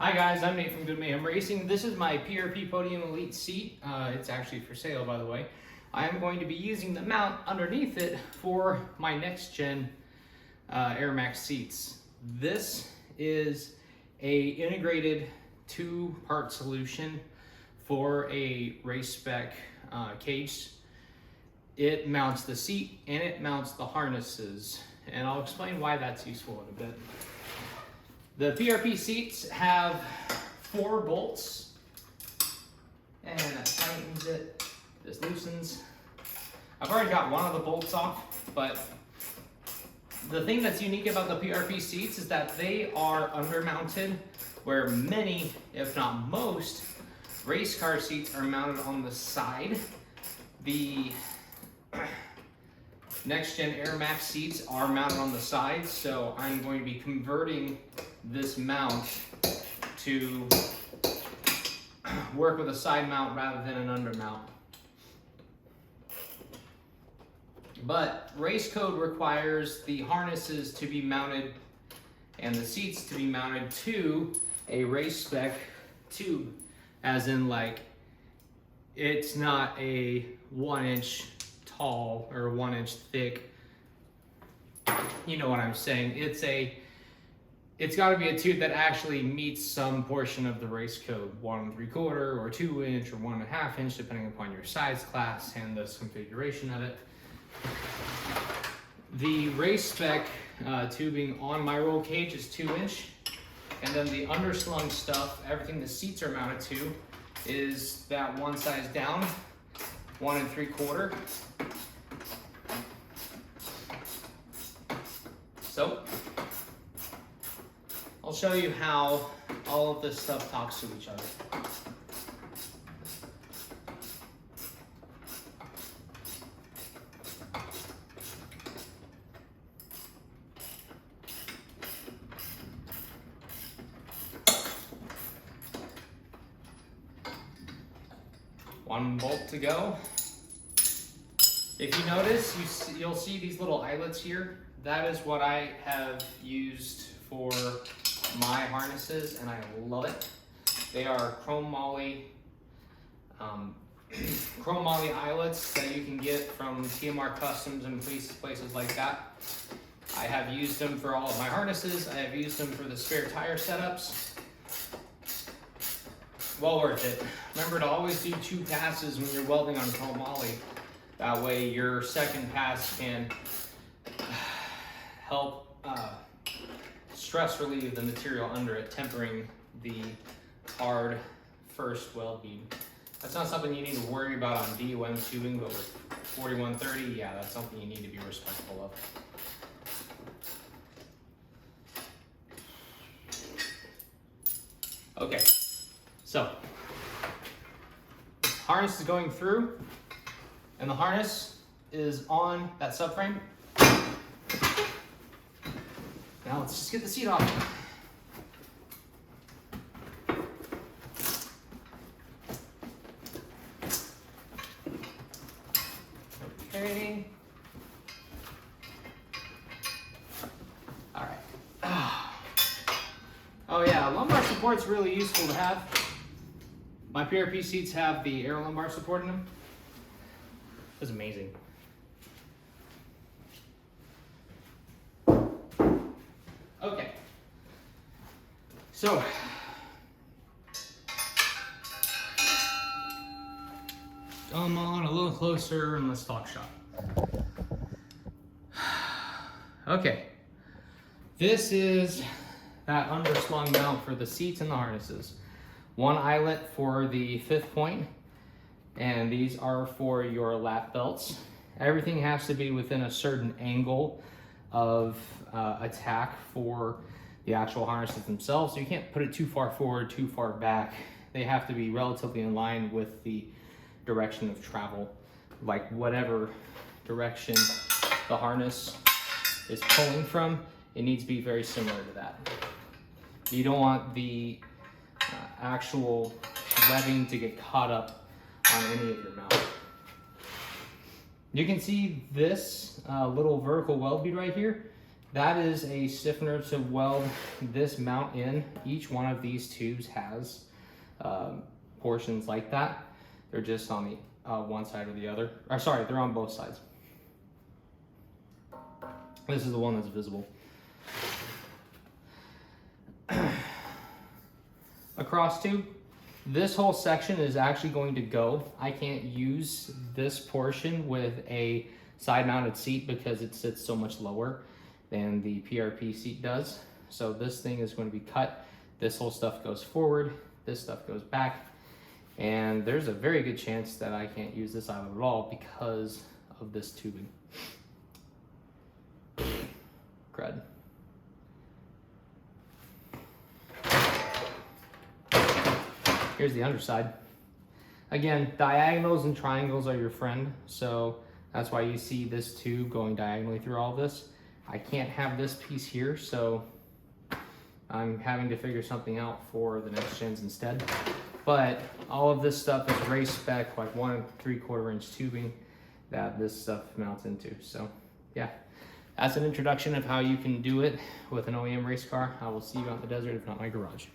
Hi guys, I'm Nate from Good Mayhem Racing. This is my PRP Podium Elite seat. It's actually for sale, by the way. I'm going to be using the mount underneath it for my next gen Air Max seats. This is a integrated two-part solution for a race spec cage. It mounts the seat and it mounts the harnesses, and I'll explain why that's useful in a bit. The PRP seats have 4 bolts, and that tightens it, this loosens. I've already got one of the bolts off, but the thing that's unique about the PRP seats is that they are undermounted, where many, if not most, race car seats are mounted on the side. The next gen Air Max seats are mounted on the side, so I'm going to be converting this mount to work with a side mount rather than an under mount. But race code requires the harnesses to be mounted and the seats to be mounted to a race spec tube, as in, like, it's not a 1-inch tall or 1-inch thick, you know what I'm saying. It's got to be a tube that actually meets some portion of the race code, 1 3/4 or 2-inch or 1.5 inch, depending upon your size class and the configuration of it. The race spec tubing on my roll cage is 2-inch, and then the underslung stuff, everything the seats are mounted to, is that one size down, 1 3/4. So I'll show you how all of this stuff talks to each other. One bolt to go. If you notice, you'll see these little eyelets here. That is what I have used for my harnesses, and I love it. They are chrome moly eyelets that you can get from TMR Customs and places like that. I have used them for all of my harnesses. I have used them for the spare tire setups. Well worth it. Remember to always do 2 passes when you're welding on chrome moly. That way your second pass can help stress relieve the material under it, tempering the hard first weld bead. That's not something you need to worry about on DOM tubing, but with 4130, yeah, that's something you need to be respectful of. Okay, so harness is going through, and the harness is on that subframe. Now let's just get the seat off. Okay. All right. Oh yeah, lumbar support's really useful to have. My PRP seats have the air lumbar support in them. That's amazing. Okay, so come on a little closer and let's talk shop. Okay, this is that underslung mount for the seats and the harnesses. 1 eyelet for the 5th point, and these are for your lap belts. Everything has to be within a certain angle of attack for the actual harnesses themselves, so you can't put it too far forward, too far back. They have to be relatively in line with the direction of travel, like whatever direction the harness is pulling from, it needs to be very similar to that. You don't want the actual webbing to get caught up on any of your mount. You can see this little vertical weld bead right here. That is a stiffener to weld this mount in. Each one of these tubes has portions like that. They're just on the one side or the other. Or sorry, they're on both sides. This is the one that's visible. Across tube, this whole section is actually going to go. I can't use this portion with a side mounted seat because it sits so much lower than the PRP seat does. So this thing is going to be cut. This whole stuff goes forward, this stuff goes back, and there's a very good chance that I can't use this eyelet at all because of this tubing. Crud. Here's the underside. Again, diagonals and triangles are your friend, so that's why you see this tube going diagonally through all this. I can't have this piece here, so I'm having to figure something out for the next gens instead. But all of this stuff is race spec, like 1 3/4 inch tubing that this stuff mounts into. So yeah, that's an introduction of how you can do it with an OEM race car. I will see you out in the desert, if not my garage.